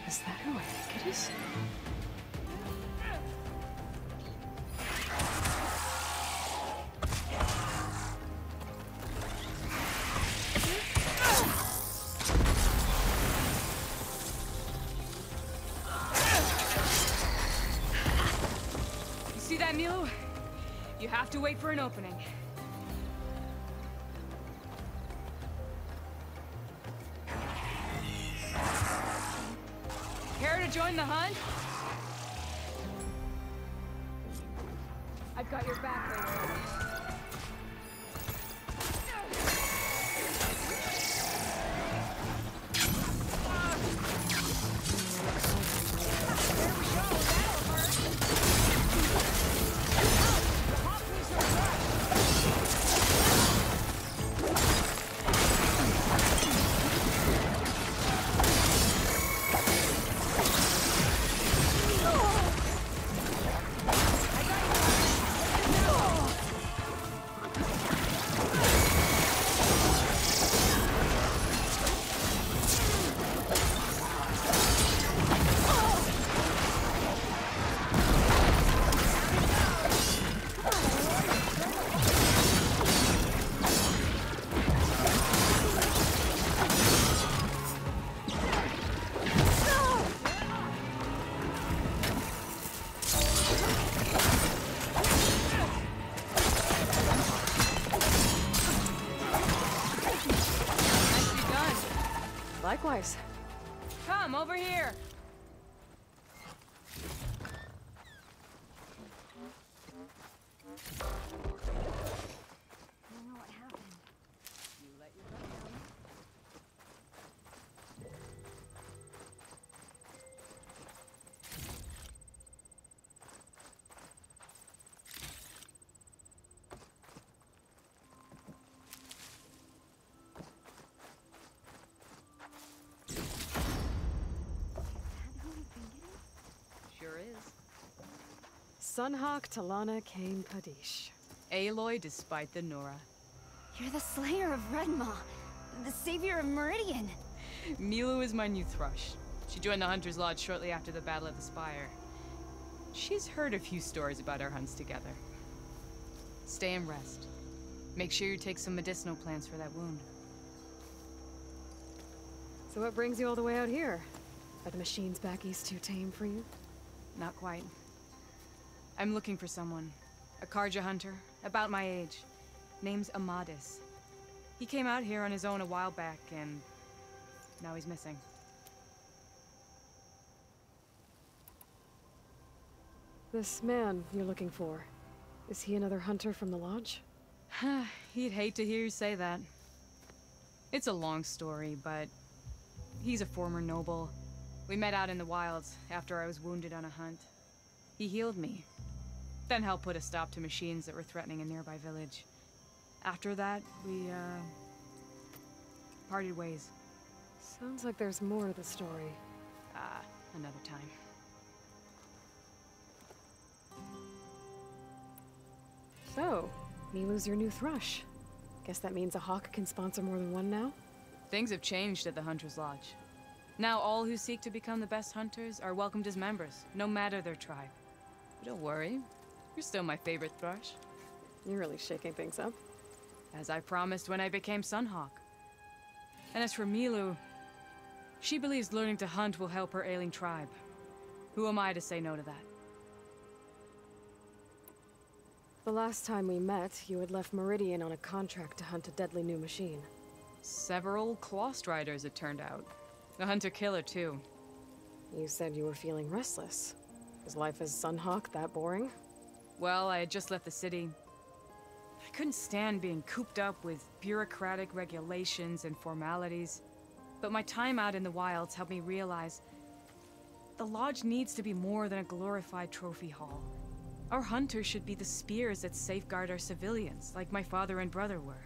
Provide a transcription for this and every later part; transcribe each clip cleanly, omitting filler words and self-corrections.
Is that who I think it is? You see that, Milo? You have to wait for an opening. Care to join the hunt? I've got your back, lady. Likewise. Come over here. I don't know what happened. You let your guard down. Sure is. Sunhawk Talanah Kane Kadish. Aloy despite the Nora. You're the slayer of Redmaw, the savior of Meridian. Milo is my new thrush. She joined the Hunter's Lodge shortly after the Battle of the Spire. She's heard a few stories about our hunts together. Stay and rest. Make sure you take some medicinal plants for that wound. So what brings you all the way out here? Are the machines back east too tame for you? Not quite. I'm looking for someone. A Carja hunter, about my age. Name's Amadis. He came out here on his own a while back, and now he's missing. This man you're looking for, is he another hunter from the Lodge? He'd hate to hear you say that. It's a long story, but he's a former noble. We met out in the wilds after I was wounded on a hunt. He healed me, then helped put a stop to machines that were threatening a nearby village. After that, we, parted ways. Sounds like there's more to the story. Another time. So, Milu's your new thrush. Guess that means a hawk can sponsor more than one now? Things have changed at the Huntress Lodge. Now all who seek to become the best hunters are welcomed as members, no matter their tribe. But don't worry, you're still my favorite thrush. You're really shaking things up. As I promised when I became Sunhawk. And as for Milu, she believes learning to hunt will help her ailing tribe. Who am I to say no to that? The last time we met, you had left Meridian on a contract to hunt a deadly new machine. Several claw striders, it turned out. A hunter-killer, too. You said you were feeling restless. Is life as Sunhawk that boring? Well, I had just left the city. I couldn't stand being cooped up with bureaucratic regulations and formalities. But my time out in the wilds helped me realize the lodge needs to be more than a glorified trophy hall. Our hunters should be the spears that safeguard our civilians, like my father and brother were.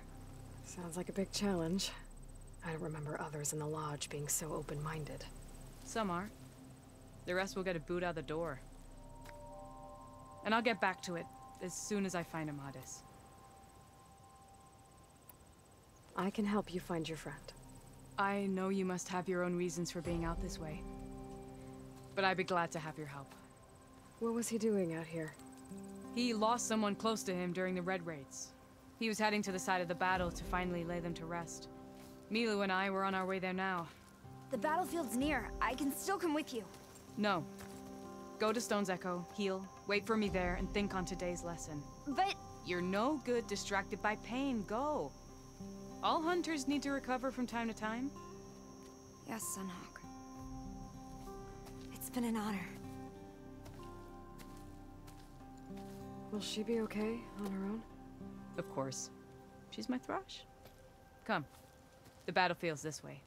Sounds like a big challenge. I don't remember others in the lodge being so open-minded. Some are. The rest will get a boot out the door. And I'll get back to it as soon as I find Amadis. I can help you find your friend. I know you must have your own reasons for being out this way. But I'd be glad to have your help. What was he doing out here? He lost someone close to him during the Red Raids. He was heading to the side of the battle to finally lay them to rest. Milu and I were on our way there now. The battlefield's near. I can still come with you. No. Go to Stone's Echo, heal, wait for me there, and think on today's lesson. But... You're no good distracted by pain. Go. All hunters need to recover from time to time. Yes, Sunhawk. It's been an honor. Will she be okay on her own? Of course. She's my thrush. Come. The battlefield's this way.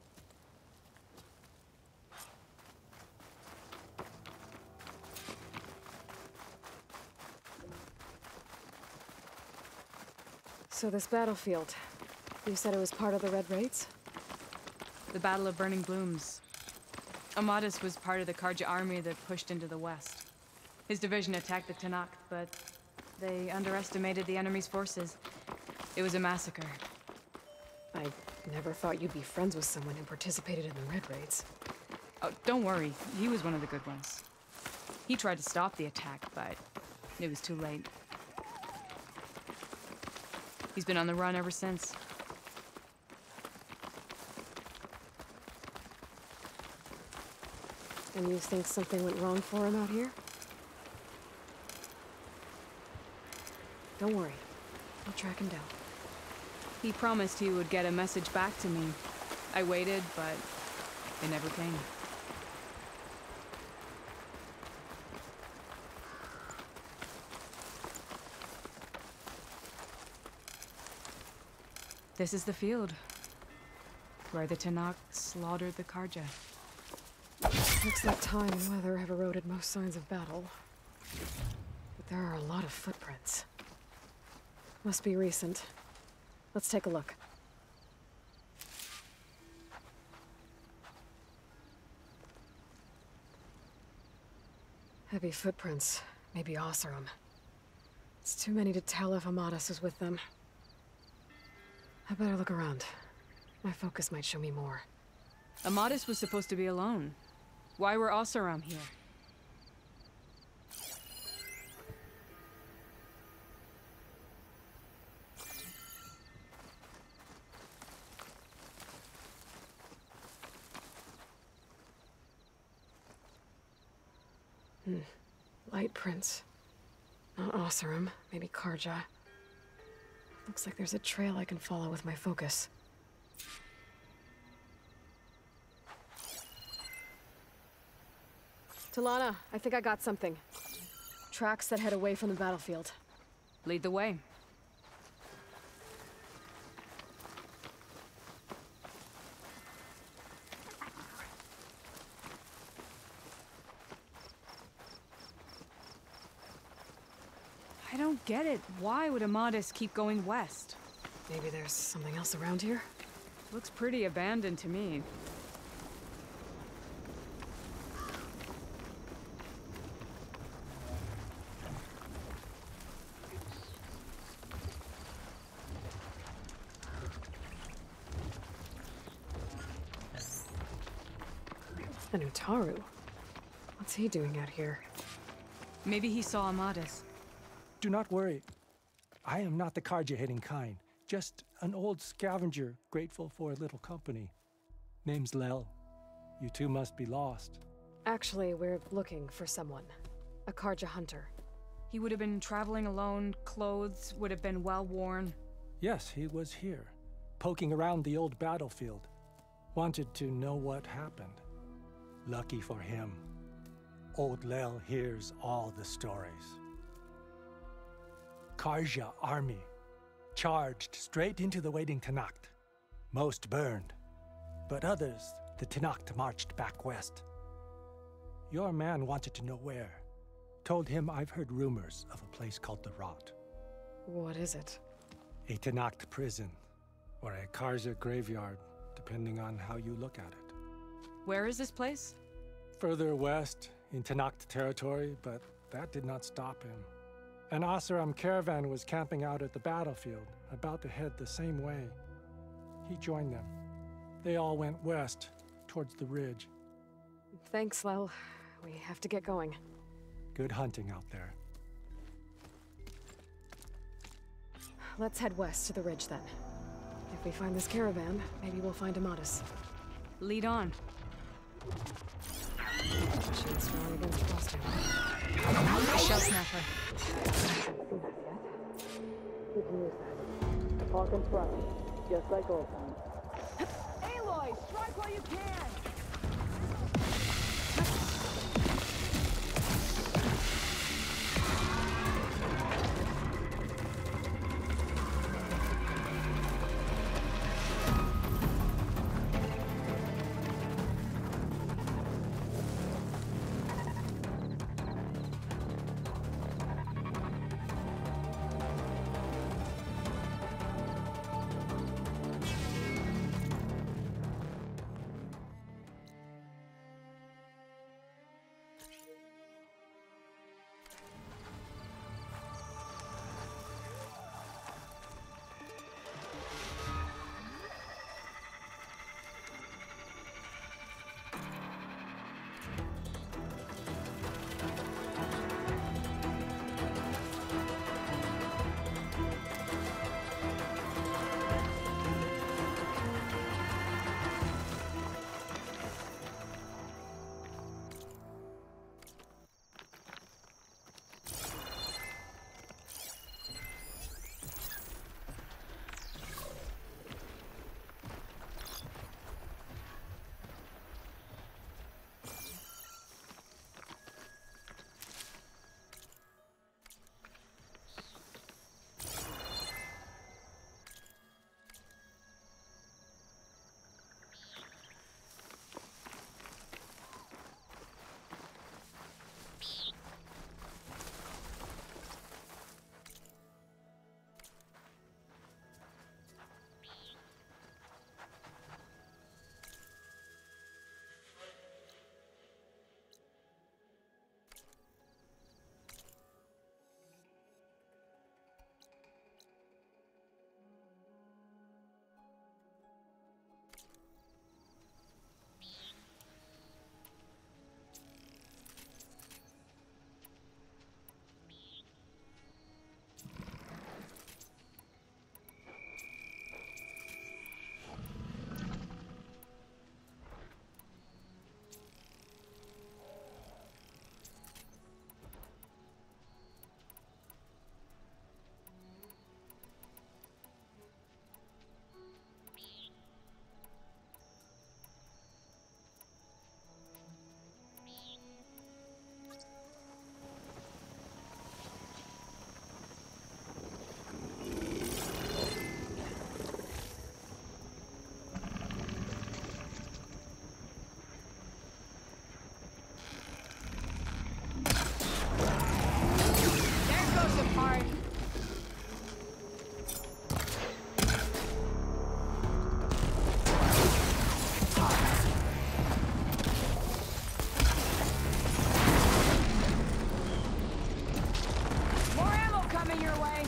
So this battlefield, you said it was part of the Red Raids? The Battle of Burning Blooms. Amadis was part of the Carja army that pushed into the west. His division attacked the Talanah, but they underestimated the enemy's forces. It was a massacre. I never thought you'd be friends with someone who participated in the Red Raids. Oh, don't worry. He was one of the good ones. He tried to stop the attack, but it was too late. He's been on the run ever since. And you think something went wrong for him out here? Don't worry. I'll track him down. He promised he would get a message back to me. I waited, but it never came. This is the field, where the Talanah slaughtered the Carja. Looks like time and weather have eroded most signs of battle. But there are a lot of footprints. Must be recent. Let's take a look. Heavy footprints. Maybe Oseram. It's too many to tell if Amadis is with them. I better look around. My focus might show me more. Amadis was supposed to be alone. Why were Oseram here? Light prints. Not Oseram, maybe Carja. Looks like there's a trail I can follow with my focus. Talanah, I think I got something. Tracks that head away from the battlefield. Lead the way. I don't get it. Why would Amadis keep going west? Maybe there's something else around here? Looks pretty abandoned to me. An Utaru. What's he doing out here? Maybe he saw Amadis. Do not worry. I am not the Carja-hating kind. Just an old scavenger grateful for a little company. Name's Lel. You two must be lost. Actually, we're looking for someone. A Carja hunter. He would have been traveling alone, clothes would have been well worn. Yes, he was here, poking around the old battlefield. Wanted to know what happened. Lucky for him, old Lel hears all the stories. Carja army charged straight into the waiting Tanacht. Most burned, but others, the Tanacht marched back west. Your man wanted to know where. Told him I've heard rumors of a place called the Rot. What is it? A Tanacht prison, or a Carja graveyard, depending on how you look at it. Where is this place? Further west, in Tanacht territory, but that did not stop him. An Oseram caravan was camping out at the battlefield, about to head the same way. He joined them. They all went west, towards the ridge. Thanks, Lel. We have to get going. Good hunting out there. Let's head west to the ridge then. If we find this caravan, maybe we'll find Amadis. Lead on. She's strong against frosting. Shellsnapper. We can use that. Talk in front, just like old times. Aloy, strike while you can! coming your way.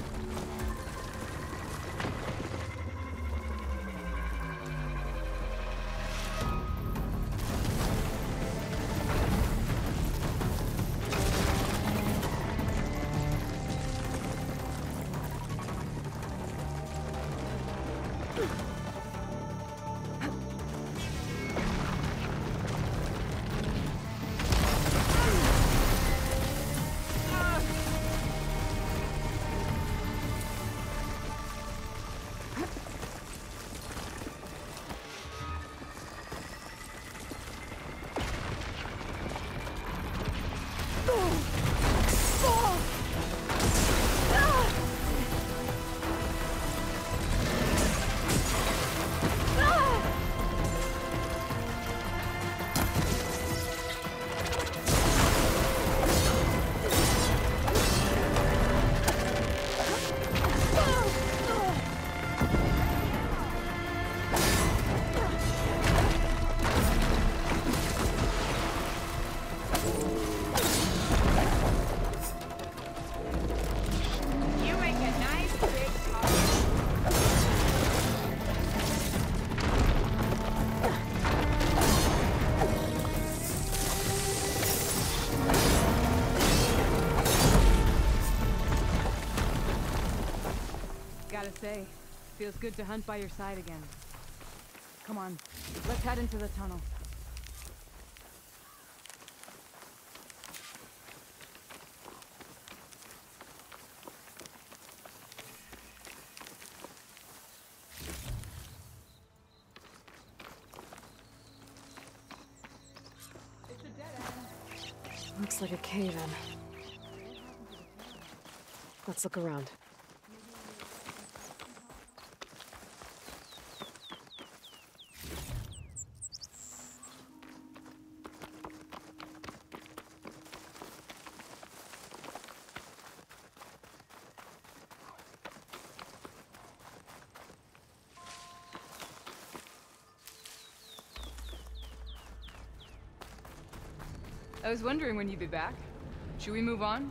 Gotta say, feels good to hunt by your side again. Come on, let's head into the tunnel. Looks like a cave-in. Let's look around. I was wondering when you'd be back. Should we move on?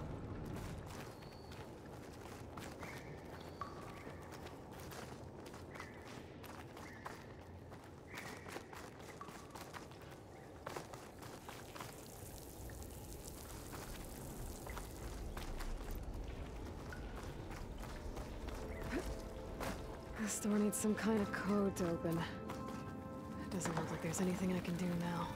This door needs some kind of code to open. It doesn't look like there's anything I can do now.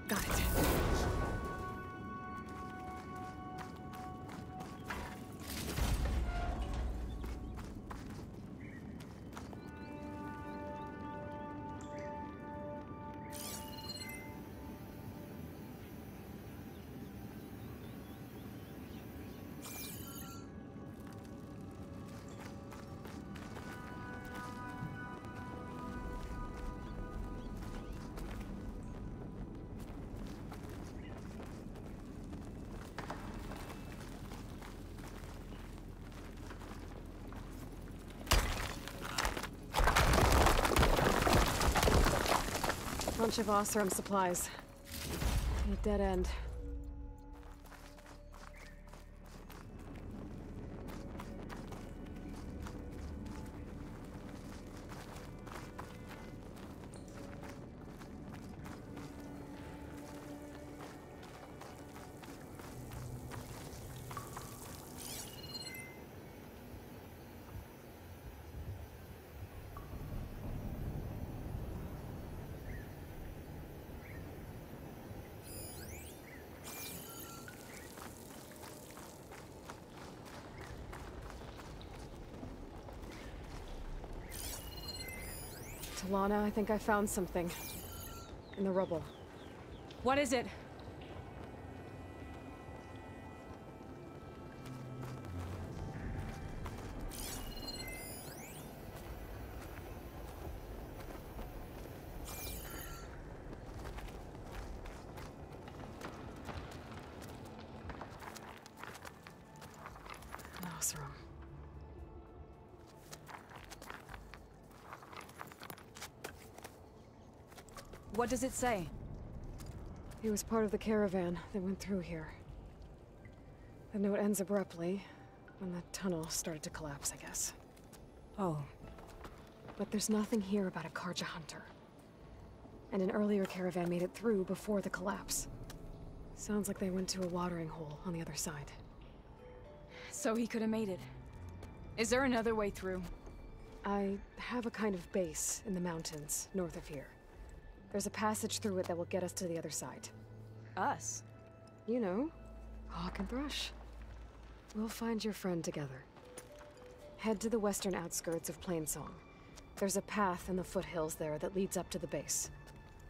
Got it. Bunch of Oseram supplies. A dead end. Talanah, I think I found something. In the rubble. What is it? An Oseram. What does it say? He was part of the caravan that went through here. The note ends abruptly, when the tunnel started to collapse, I guess. Oh. But there's nothing here about a Carja hunter. And an earlier caravan made it through before the collapse. Sounds like they went to a watering hole on the other side. So he could have made it. Is there another way through? I have a kind of base in the mountains north of here. There's a passage through it that will get us to the other side. Us? You know, Hawk and Thrush. We'll find your friend together. Head to the western outskirts of Plainsong. There's a path in the foothills there that leads up to the base.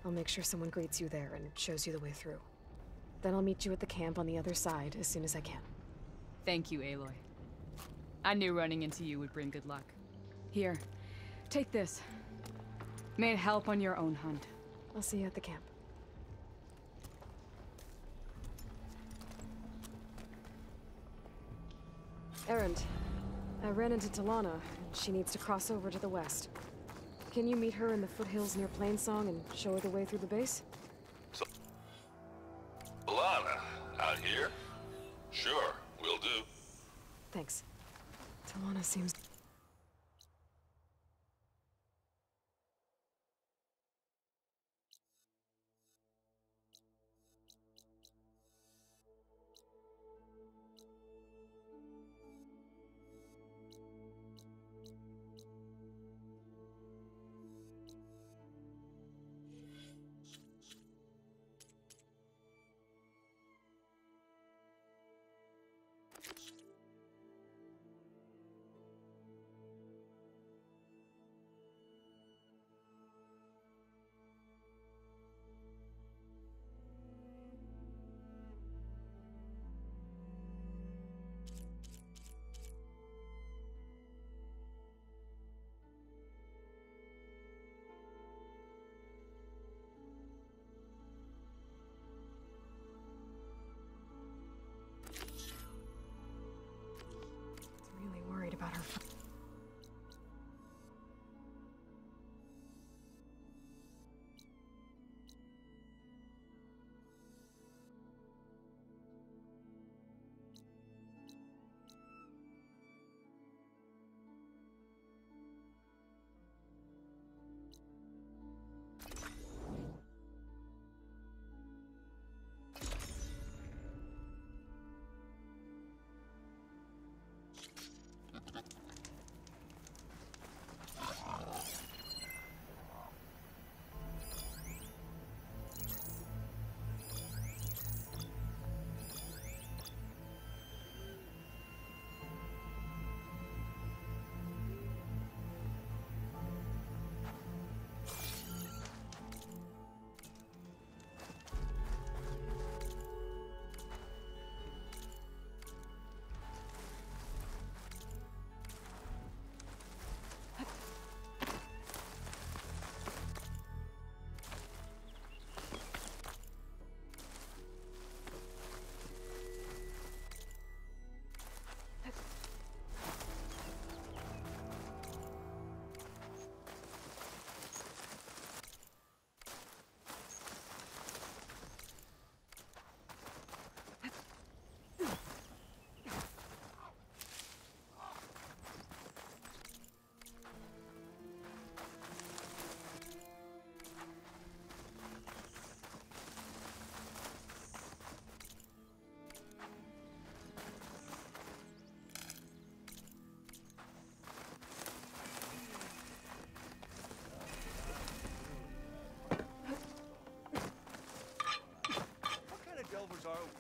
I'll make sure someone greets you there and shows you the way through. Then I'll meet you at the camp on the other side as soon as I can. Thank you, Aloy. I knew running into you would bring good luck. Here, take this. May it help on your own hunt. I'll see you at the camp. Errand. I ran into Talanah, and she needs to cross over to the west. Can you meet her in the foothills near Plainsong and show her the way through the base? Talanah, out here? Sure, will do. Thanks. Talanah seems... really worried about her.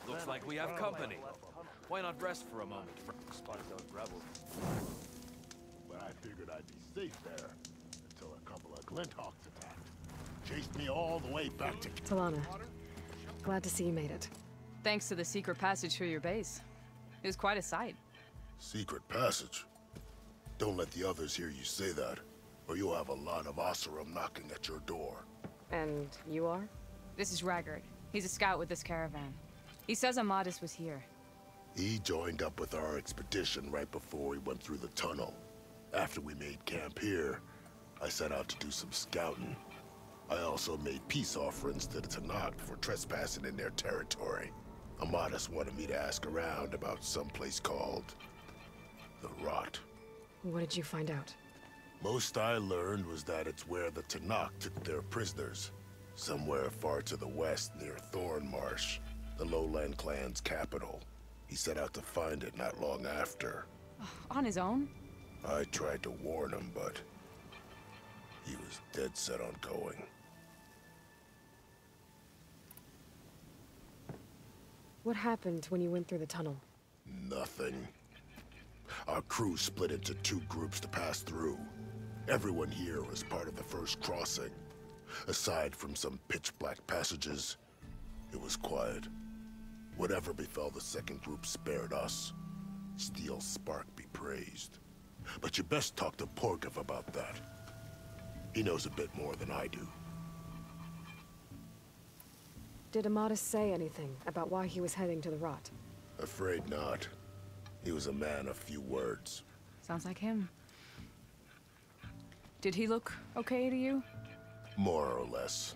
Looks like we have company. Why not rest for a moment? Spotted those rebels. But I figured I'd be safe there until a couple of Glinthawk's attack. Chased me all the way back to... Talanah, glad to see you made it. Thanks to the secret passage through your base. It was quite a sight. Secret passage? Don't let the others hear you say that, or you'll have a lot of Oseram knocking at your door. And you are? This is Raggard. He's a scout with this caravan. He says Amadis was here. He joined up with our expedition right before we went through the tunnel. After we made camp here, I set out to do some scouting. I also made peace offerings to the Talanah for trespassing in their territory. Amadis wanted me to ask around about some place called... the Rot. What did you find out? Most I learned was that it's where the Talanah took their prisoners. Somewhere far to the west near Thornmarsh, the lowland clan's capital. He set out to find it not long after. On his own? I tried to warn him, but he was dead set on going. What happened when you went through the tunnel? Nothing. Our crew split into two groups to pass through. Everyone here was part of the first crossing. Aside from some pitch-black passages, it was quiet. Whatever befell the second group spared us. Steel Spark be praised. But you best talk to Porgov about that. He knows a bit more than I do. Did Amadis say anything about why he was heading to the Rot? Afraid not. He was a man of few words. Sounds like him. Did he look okay to you? More or less.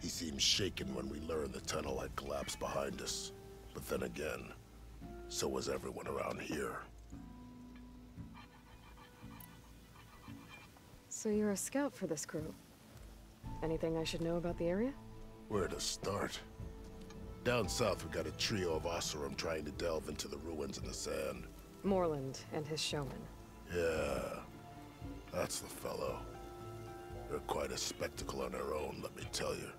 He seemed shaken when we learned the tunnel had collapsed behind us. But then again, so was everyone around here. So you're a scout for this crew. Anything I should know about the area? Where to start? Down south, we got a trio of Oseram trying to delve into the ruins in the sand. Moreland and his showman. Yeah, that's the fellow. They're quite a spectacle on their own, let me tell you.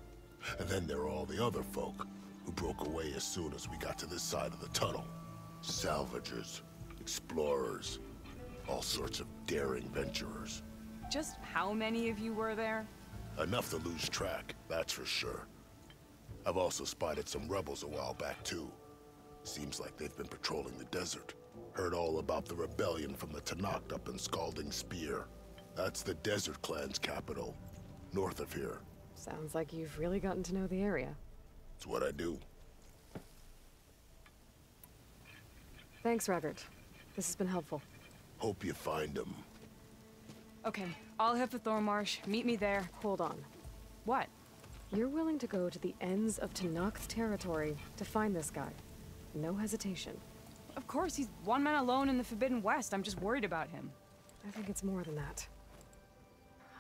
And then there are all the other folk, who broke away as soon as we got to this side of the tunnel. Salvagers, explorers, all sorts of daring venturers. Just how many of you were there? Enough to lose track, that's for sure. I've also spotted some rebels a while back, too. Seems like they've been patrolling the desert. Heard all about the rebellion from the Talanah up in Scalding Spear. That's the Desert Clan's capital, north of here. Sounds like you've really gotten to know the area. It's what I do. Thanks, Raggard. This has been helpful. Hope you find him. Okay, I'll head for Thornmarsh. Meet me there. Hold on. What? You're willing to go to the ends of Tanakh territory to find this guy. No hesitation. Of course, he's one man alone in the Forbidden West. I'm just worried about him. I think it's more than that.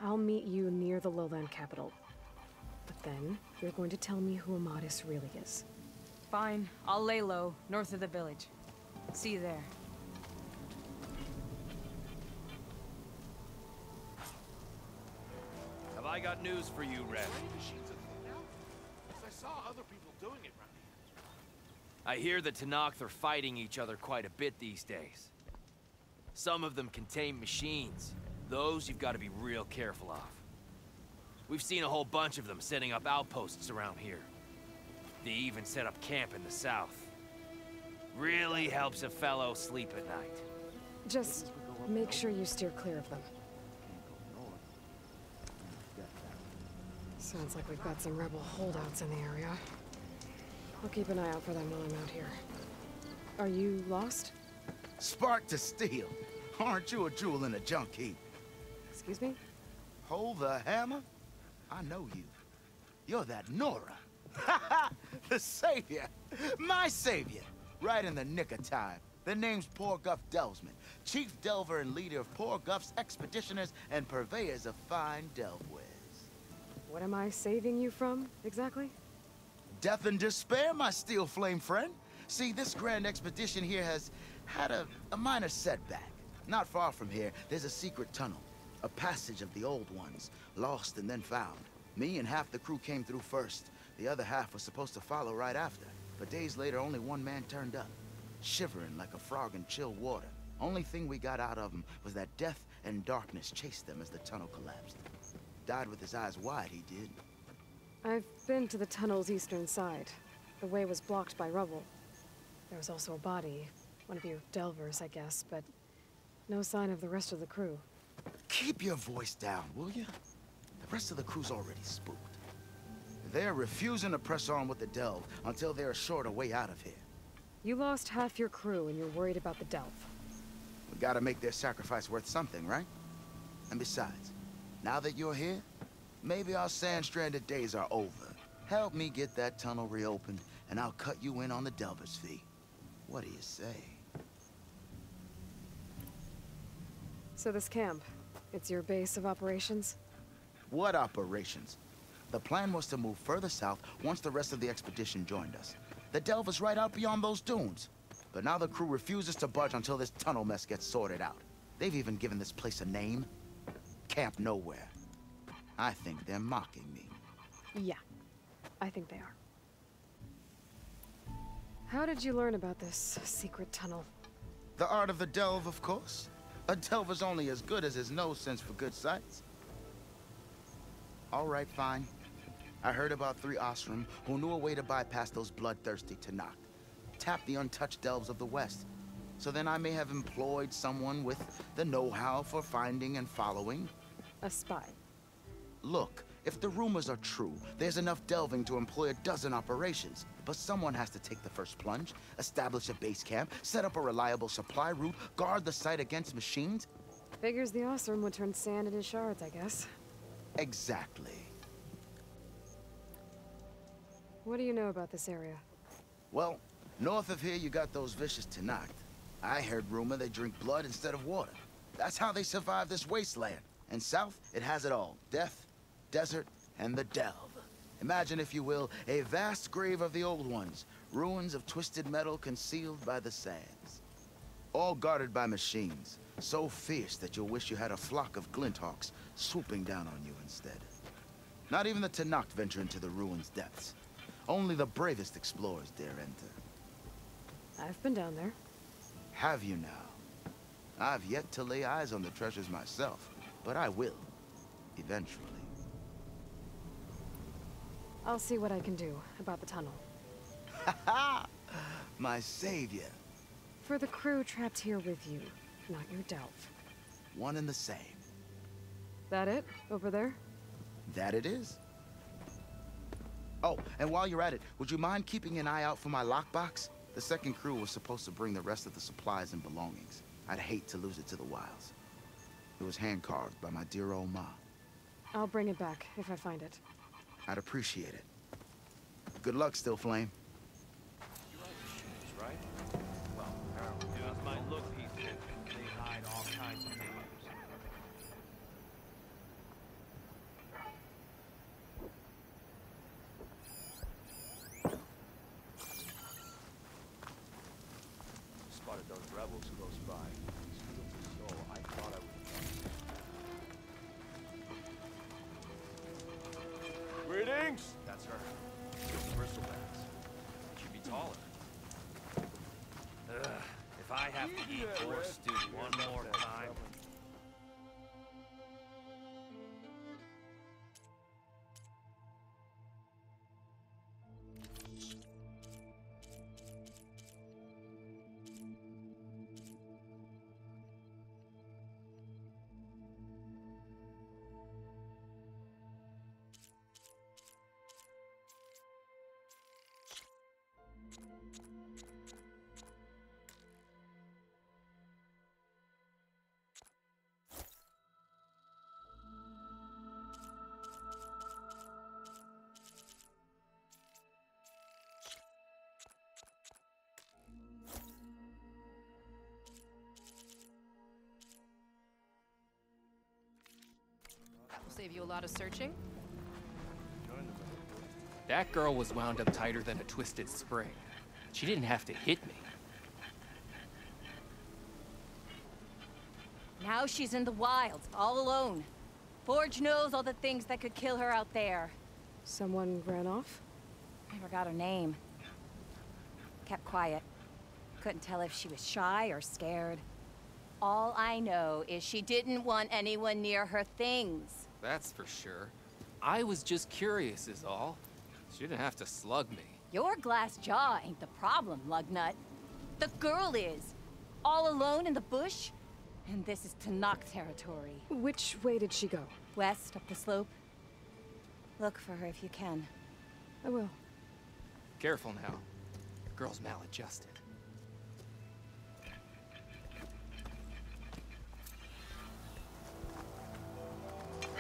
I'll meet you near the lowland capital. But then, you're going to tell me who Amadis really is. Fine. I'll lay low, north of the village. See you there. Have I got news for you, Red? Machines a thing now? 'Cause I saw other people doing it around here. I hear the Talanah are fighting each other quite a bit these days. Some of them contain machines. Those you've got to be real careful of. We've seen a whole bunch of them setting up outposts around here. They even set up camp in the south. Really helps a fellow sleep at night. Just make sure you steer clear of them. Sounds like we've got some rebel holdouts in the area. I'll keep an eye out for them while I'm out here. Are you lost? Spark to steel. Aren't you a jewel in a junk heap? Excuse me? Hold the hammer? I know you. You're that Nora. The savior. My savior. Right in the nick of time. The name's Porguff Delvesman, chief delver and leader of Porguff's expeditioners and purveyors of fine delvewares. What am I saving you from, exactly? Death and despair, my steel flame friend. See, this grand expedition here has had a minor setback. Not far from here, there's a secret tunnel. A passage of the old ones, lost and then found. Me and half the crew came through first. The other half was supposed to follow right after. But days later, only one man turned up. Shivering like a frog in chill water. Only thing we got out of him was that death and darkness chased them as the tunnel collapsed. died with his eyes wide, he did. I've been to the tunnel's eastern side. The way was blocked by rubble. There was also a body. One of your delvers, I guess, but no sign of the rest of the crew. Keep your voice down, will you? The rest of the crew's already spooked. They're refusing to press on with the delve until they're assured a way out of here. You lost half your crew and you're worried about the delve. We gotta make their sacrifice worth something, right? And besides, now that you're here, maybe our sand-stranded days are over. Help me get that tunnel reopened, and I'll cut you in on the delver's fee. What do you say? So this camp, it's your base of operations? What operations? The plan was to move further south once the rest of the expedition joined us. The delver's right out beyond those dunes. But now the crew refuses to budge until this tunnel mess gets sorted out. They've even given this place a name. Camp Nowhere. I think they're mocking me. Yeah, I think they are. How did you learn about this secret tunnel? The art of the delve, of course. A delver's only as good as his nose sense for good sights. All right, fine. I heard about 3 Oseram who knew a way to bypass those bloodthirsty Talanah. Tap the untouched delves of the West. So then I may have employed someone with the know-how for finding and following. A spy. Look, if the rumors are true, there's enough delving to employ a dozen operations. But someone has to take the first plunge, establish a base camp, set up a reliable supply route, guard the site against machines. Figures the Oseram would turn sand into shards, I guess. Exactly. What do you know about this area? Well, north of here you got those vicious Talanah. I heard rumor they drink blood instead of water. That's how they survive this wasteland. And south, it has it all. Death, desert, and the delve. Imagine, if you will, a vast grave of the old ones. Ruins of twisted metal concealed by the sands. All guarded by machines. So fierce that you'll wish you had a flock of glinthawks swooping down on you instead. Not even the Talanah venture into the ruins' depths. Only the bravest explorers dare enter. I've been down there. Have you now? I've yet to lay eyes on the treasures myself, but I will. Eventually. I'll see what I can do about the tunnel. Ha ha! My savior. For the crew trapped here with you, not your delve. One and the same. That it? Over there? That it is. Oh, and while you're at it, would you mind keeping an eye out for my lockbox? The second crew was supposed to bring the rest of the supplies and belongings. I'd hate to lose it to the wilds. It was hand-carved by my dear old ma. I'll bring it back if I find it. I'd appreciate it. Good luck, Still Flame. You like the shoes, right? Well, apparently just might look peaceful. They hide all kinds of things. Spotted those rebels close by. So I thought I would. Greetings! That's her. Bristlebacks. She'd be taller. If I have to eat horse stew one more time. Save you a lot of searching. That girl was wound up tighter than a twisted spring. She didn't have to hit me. Now she's in the wilds, all alone. Forge knows all the things that could kill her out there. Someone ran off? I forgot her name. Kept quiet. Couldn't tell if she was shy or scared. All I know is she didn't want anyone near her things. that's for sure. I was just curious is all. She didn't have to slug me. Your glass jaw ain't the problem, lugnut. The girl is. All alone in the bush? And this is Talanah territory. Which way did she go? West, up the slope. Look for her if you can. I will. Careful now. The girl's maladjusted.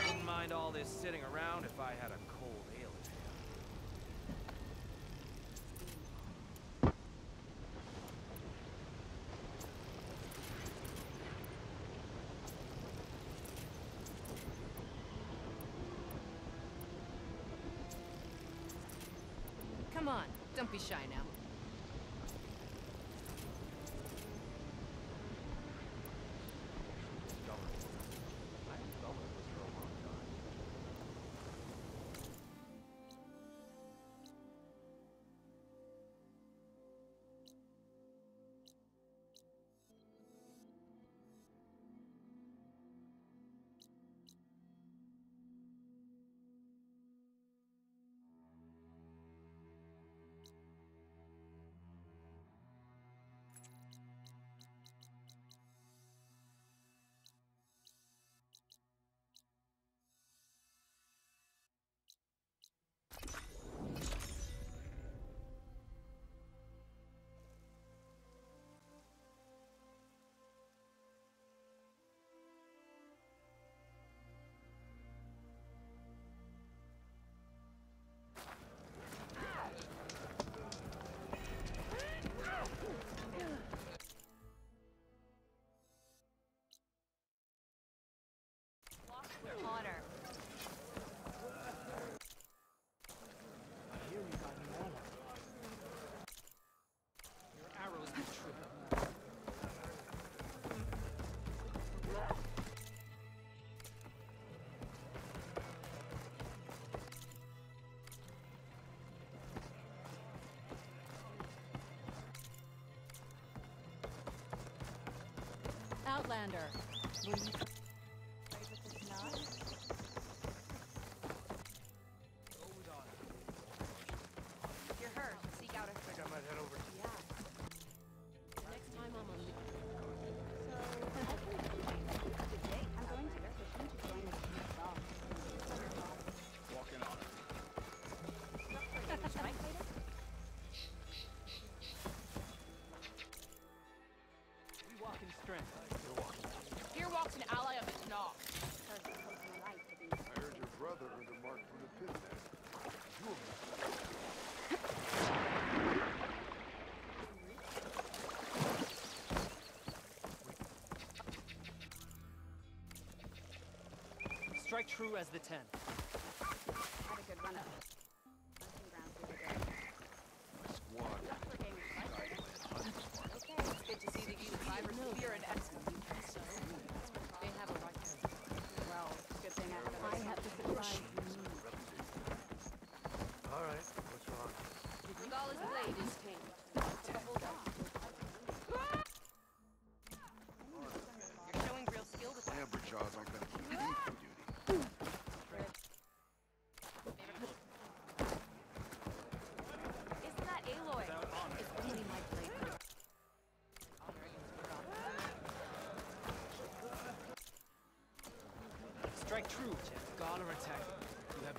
Wouldn't mind all this sitting around if I had a cold ale in hand. Come on, don't be shy now. Outlander. Will you trade with the Talanah? If you're hurt, seek out a... I think I might head over to... Yeah. Next time I'm on the... Good day. I'm going to go fishing to join the team myself. Walking on it. Strike later? We walk in strength. Here walks an ally of the Talanah. I heard your brother earned a mark from the pit there. Strike true as the 10. Had a good run up. Squad. Good to see that you survivors fear an excellent. They have a right to. Well, good thing I have the surprise. All right, what's wrong? Regala's blade is tamed. Hold on. You're showing real skill with that. Amberjaws aren't gonna keep me from duty. Isn't that Aloy? It's really my blade. Strike true, Jeff. Gala attack. You have...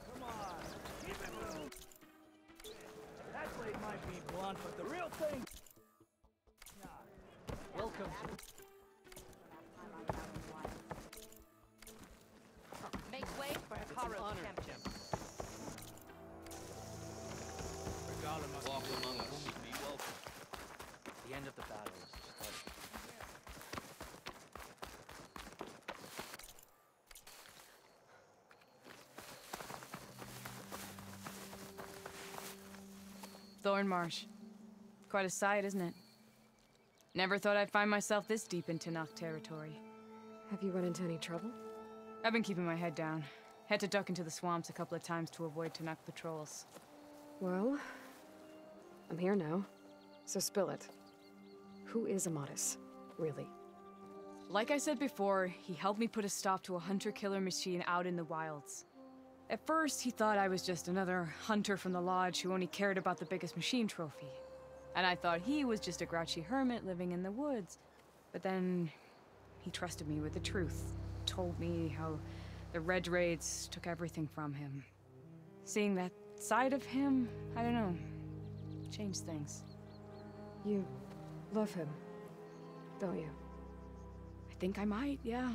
Come on, keep it moving. That blade might be blunt, but the real thing. Welcome to. Make way for Hikaru's champion. Regala must walk among us. Be welcome. The end of the battle is starting. Thornmarsh. Quite a sight, isn't it? Never thought I'd find myself this deep in Talanah territory. Have you run into any trouble? I've been keeping my head down. Had to duck into the swamps a couple of times to avoid Talanah patrols. Well, I'm here now, so spill it. Who is Amadis, really? Like I said before, he helped me put a stop to a hunter-killer machine out in the wilds. At first, he thought I was just another hunter from the lodge who only cared about the biggest machine trophy. And I thought he was just a grouchy hermit living in the woods. But then, he trusted me with the truth. Told me how the Red Raids took everything from him. Seeing that side of him, I don't know, changed things. You love him, don't you? I think I might, yeah.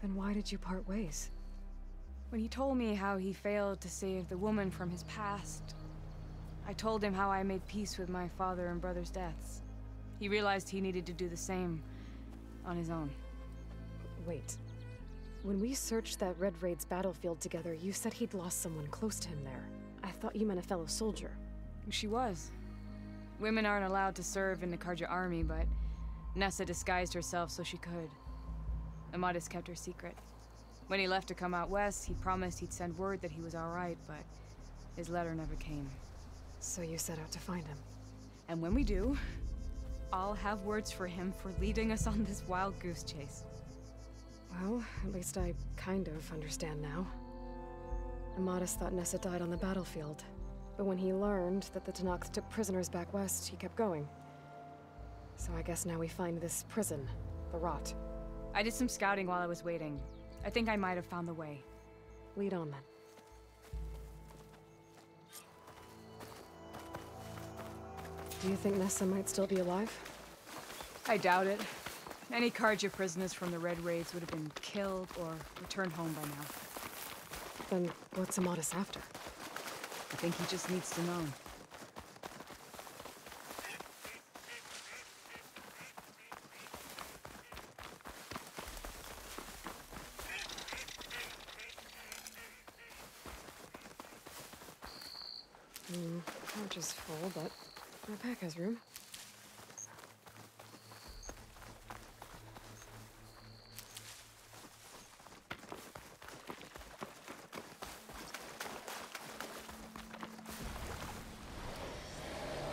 Then why did you part ways? When he told me how he failed to save the woman from his past, I told him how I made peace with my father and brother's deaths. He realized he needed to do the same on his own. Wait. When we searched that Red Raid's battlefield together, you said he'd lost someone close to him there. I thought you meant a fellow soldier. She was. Women aren't allowed to serve in the Carja army, but Nessa disguised herself so she could. Amadis kept her secret. When he left to come out west, he promised he'd send word that he was all right, but his letter never came. So you set out to find him. And when we do, I'll have words for him for leading us on this wild goose chase. Well, at least I kind of understand now. Amadis thought Nessa died on the battlefield, but when he learned that the Talanah took prisoners back west, he kept going. So I guess now we find this prison, the Rot. I did some scouting while I was waiting. I think I might have found the way. Lead on, then. Do you think Nessa might still be alive? I doubt it. Any Carja prisoners from the Red Raids would have been killed or returned home by now. Then what's Amadis after? I think he just needs to know. Couch is full, but my pack has room.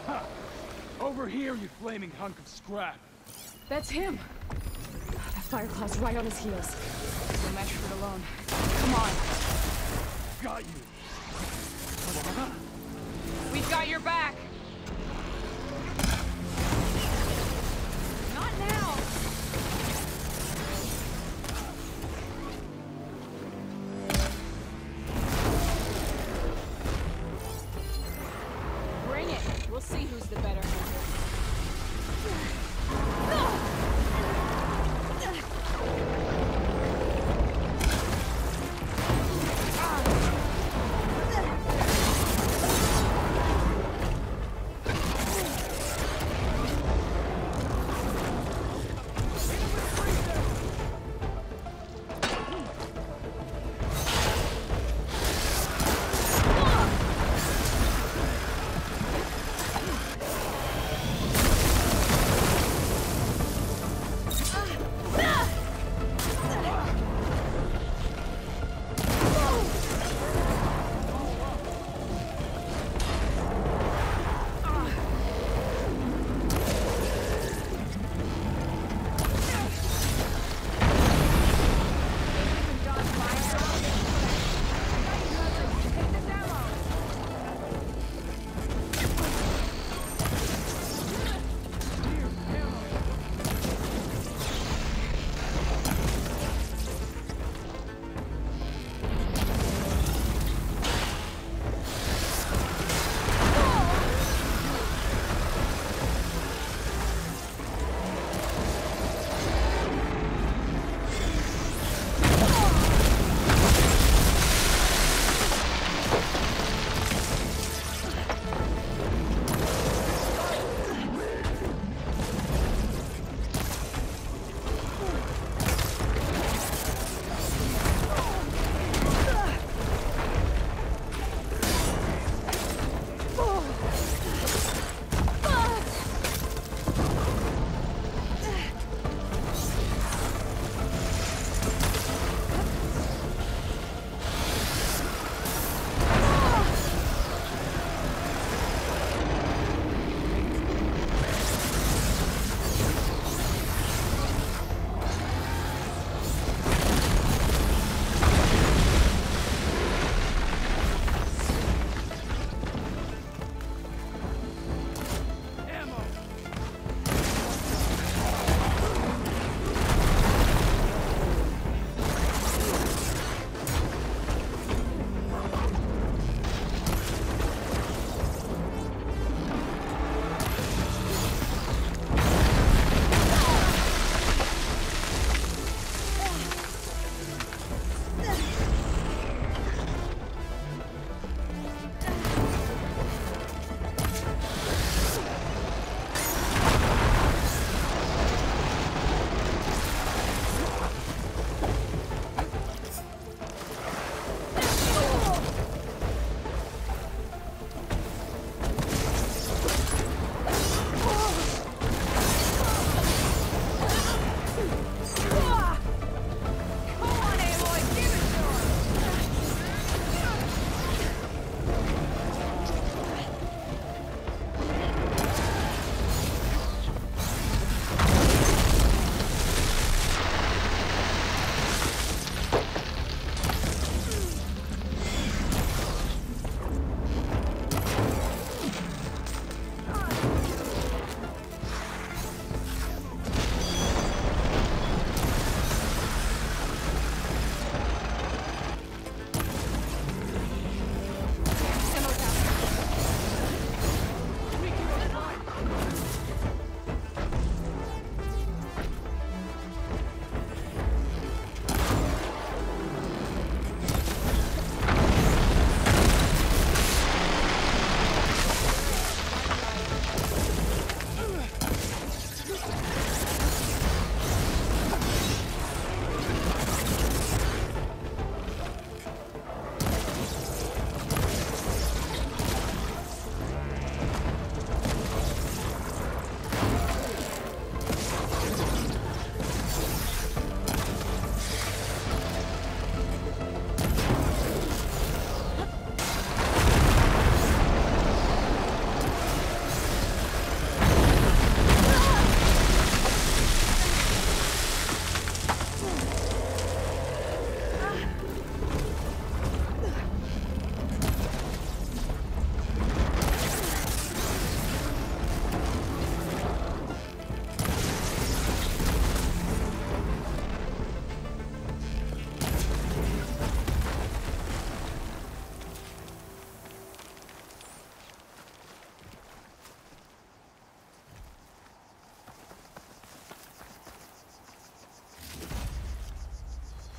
Ha! Over here, you flaming hunk of scrap! That's him! That Fireclaw's right on his heels. No match for it alone. Come on! Got you! We've got your back! Not now! Bring it! We'll see who's the better hunter.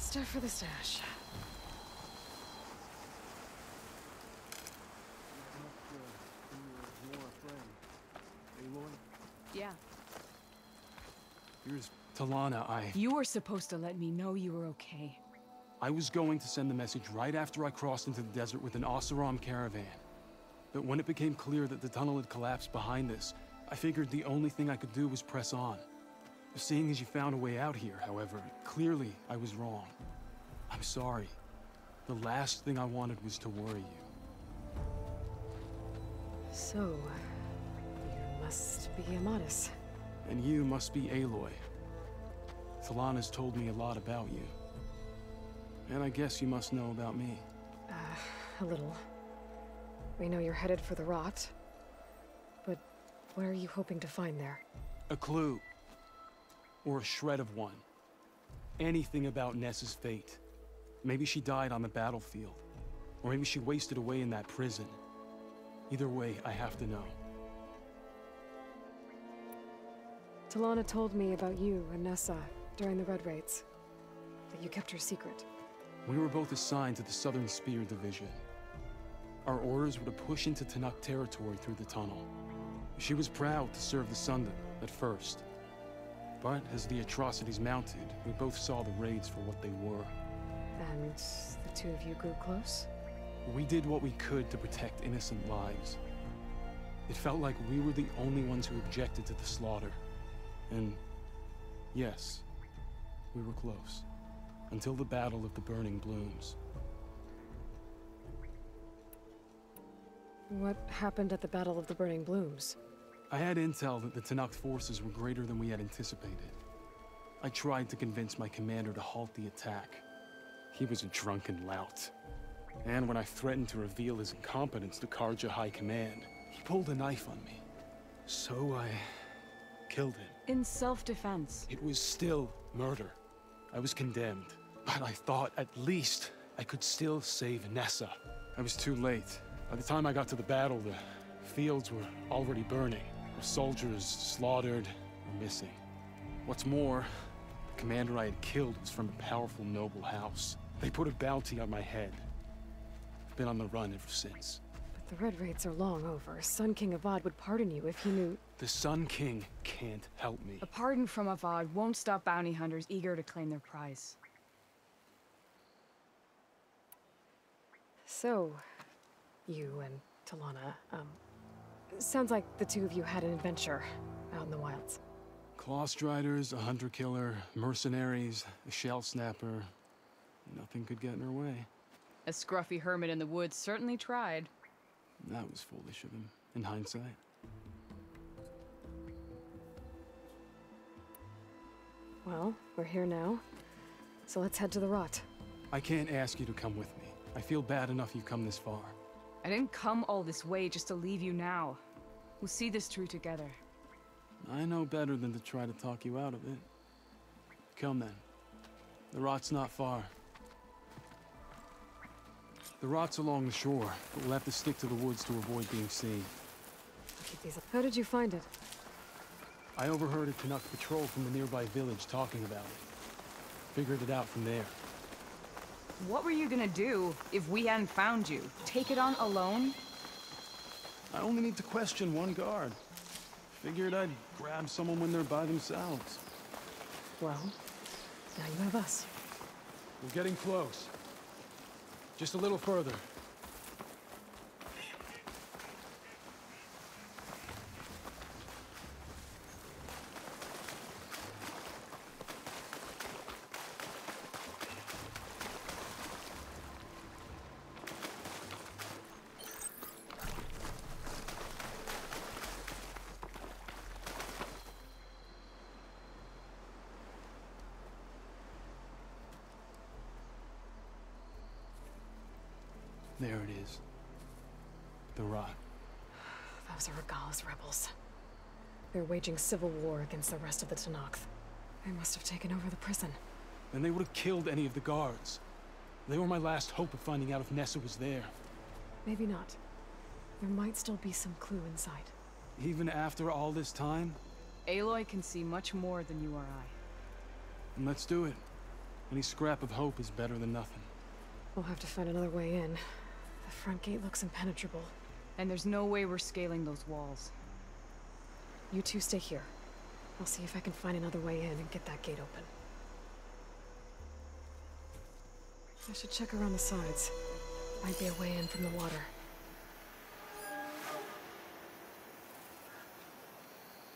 Stuff for the stash. Yeah. Here's Talanah. You were supposed to let me know you were okay. I was going to send the message right after I crossed into the desert with an Oseram caravan. But when it became clear that the tunnel had collapsed behind us, I figured the only thing I could do was press on. Seeing as you found a way out here, however, clearly I was wrong. I'm sorry. The last thing I wanted was to worry you. So, you must be Amadis. And you must be Aloy. Talanah's told me a lot about you. And I guess you must know about me. A little. We know you're headed for the rot. But what are you hoping to find there? A clue. Or a shred of one. Anything about Nessa's fate. Maybe she died on the battlefield. Or maybe she wasted away in that prison. Either way, I have to know. Talanah told me about you and Nessa during the Red Raids. That you kept her secret. We were both assigned to the Southern Spear Division. Our orders were to push into Tanakh territory through the tunnel. She was proud to serve the Sundom at first. But as the atrocities mounted, we both saw the raids for what they were. And the two of you grew close? We did what we could to protect innocent lives. It felt like we were the only ones who objected to the slaughter. And yes, we were close. Until the Battle of the Burning Blooms. What happened at the Battle of the Burning Blooms? I had intel that the Tanakh forces were greater than we had anticipated. I tried to convince my commander to halt the attack. He was a drunken lout. And when I threatened to reveal his incompetence to Carja High Command, he pulled a knife on me. So I killed him. In self-defense. It was still murder. I was condemned. But I thought at least I could still save Nessa. I was too late. By the time I got to the battle, the fields were already burning. Our soldiers slaughtered or missing. What's more, the commander I had killed was from a powerful noble house. They put a bounty on my head. I've been on the run ever since. But the Red Raids are long over. Sun King Avad would pardon you if he knew... The Sun King can't help me. A pardon from Avad won't stop bounty hunters eager to claim their prize. So, you and Talanah, sounds like the two of you had an adventure out in the wilds. Clawstriders, a hunter-killer, mercenaries, a Shellsnapper. Nothing could get in her way. A scruffy hermit in the woods certainly tried. That was foolish of him, in hindsight. Well, we're here now, so let's head to the rot. I can't ask you to come with me. I feel bad enough you've come this far. I didn't come all this way just to leave you now. We'll see this through together. I know better than to try to talk you out of it. Come then. The rot's not far. The rot's along the shore, but we'll have to stick to the woods to avoid being seen. I'll keep these up. How did you find it? I overheard a Tanakh patrol from the nearby village talking about it. Figured it out from there. What were you gonna do if we hadn't found you? Take it on alone? I only need to question one guard. Figured I'd grab someone when they're by themselves. Well, now you have us. We're getting close. Just a little further. There it is. The rot. Those are Regala's rebels. They're waging civil war against the rest of the Tanakh. They must have taken over the prison. Then they would have killed any of the guards. They were my last hope of finding out if Nessa was there. Maybe not. There might still be some clue inside. Even after all this time? Aloy can see much more than you or I. And let's do it. Any scrap of hope is better than nothing. We'll have to find another way in. The front gate looks impenetrable. And there's no way we're scaling those walls. You two stay here. I'll see if I can find another way in and get that gate open. I should check around the sides. Might be a way in from the water.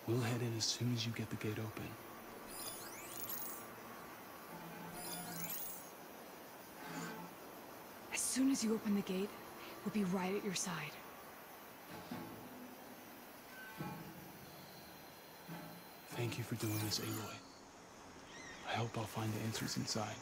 We'll head in as soon as you get the gate open. As soon as you open the gate, we'll be right at your side. Thank you for doing this, Aloy. I hope I'll find the answers inside.